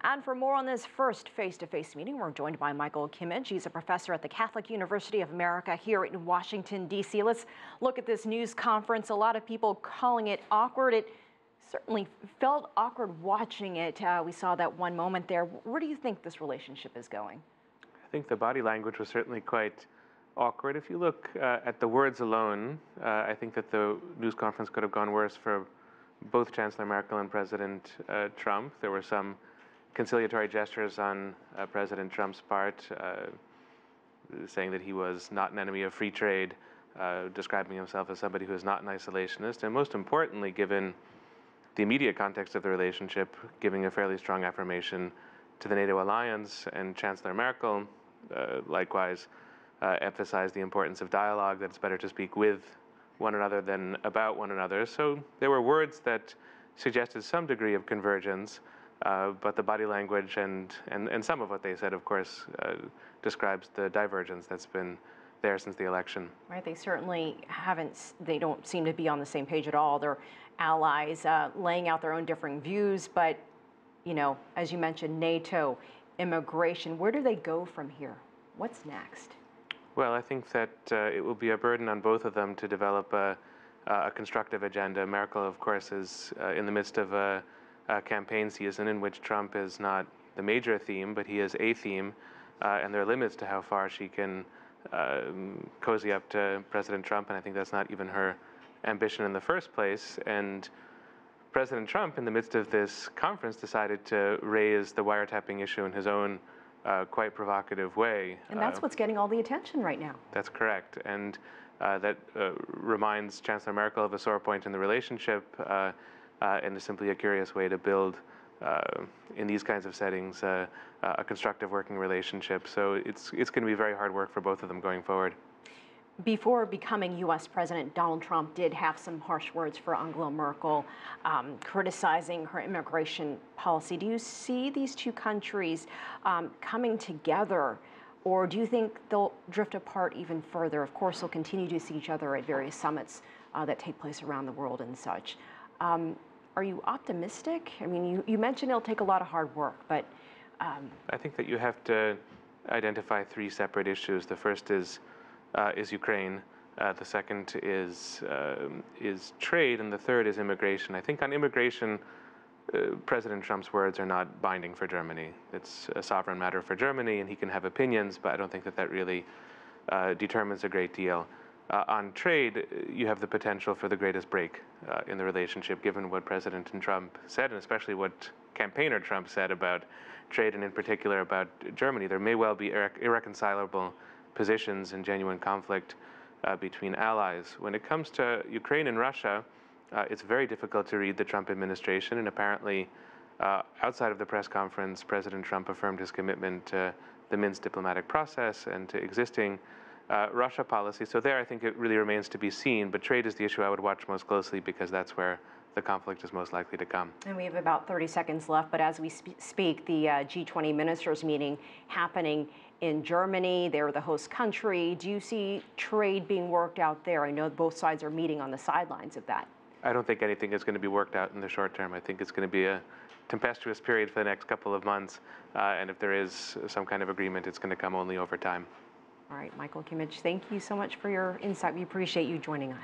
And for more on this first face-to-face meeting, we're joined by Michael Kimmage. He's a professor at the Catholic University of America here in Washington, D.C. Let's look at this news conference. A lot of people calling it awkward. It certainly felt awkward watching it. We saw that one moment there. Where do you think this relationship is going? I think the body language was certainly quite awkward. If you look at the words alone, I think that the news conference could have gone worse for both Chancellor Merkel and President Trump. There were some conciliatory gestures on President Trump's part, saying that he was not an enemy of free trade, describing himself as somebody who is not an isolationist, and most importantly, given the immediate context of the relationship, giving a fairly strong affirmation to the NATO alliance. And Chancellor Merkel likewise emphasized the importance of dialogue, that it's better to speak with one another than about one another. So there were words that suggested some degree of convergence, but the body language and some of what they said, of course, describes the divergence that's been there since the election. Right, they certainly they don't seem to be on the same page at all. They're allies laying out their own differing views, but, you know, as you mentioned, NATO, immigration, where do they go from here? What's next? Well, I think that it will be a burden on both of them to develop a constructive agenda. Merkel, of course, is in the midst of a campaign season in which Trump is not the major theme, but he is a theme, and there are limits to how far she can cozy up to President Trump, and I think that's not even her ambition in the first place. And President Trump, in the midst of this conference, decided to raise the wiretapping issue in his own quite provocative way. And that's what's getting all the attention right now. That's correct, and that reminds Chancellor Merkel of a sore point in the relationship, and is simply a curious way to build, in these kinds of settings, a constructive working relationship. So it's going to be very hard work for both of them going forward. Before becoming U.S. President, Donald Trump did have some harsh words for Angela Merkel, criticizing her immigration policy. Do you see these two countries coming together, or do you think they'll drift apart even further? Of course, they'll continue to see each other at various summits that take place around the world and such. Are you optimistic? I mean, you mentioned it'll take a lot of hard work, but... I think that you have to identify three separate issues. The first is Ukraine. The second is trade, and the third is immigration. I think on immigration, President Trump's words are not binding for Germany. It's a sovereign matter for Germany, and he can have opinions, but I don't think that that really determines a great deal. On trade, you have the potential for the greatest break in the relationship, given what President Trump said, and especially what campaigner Trump said about trade, and in particular about Germany. There may well be irreconcilable positions and genuine conflict between allies. When it comes to Ukraine and Russia, it's very difficult to read the Trump administration, and apparently outside of the press conference, President Trump affirmed his commitment to the Minsk diplomatic process and to existing Russia policy. So there, I think it really remains to be seen, but trade is the issue I would watch most closely, because that's where the conflict is most likely to come. And we have about 30 seconds left, but as we speak, the G20 ministers meeting happening in Germany. They're the host country. Do you see trade being worked out there? I know both sides are meeting on the sidelines of that. I don't think anything is going to be worked out in the short term. I think it's going to be a tempestuous period for the next couple of months, and if there is some kind of agreement, it's going to come only over time. All right, Michael Kimmage, thank you so much for your insight. We appreciate you joining us.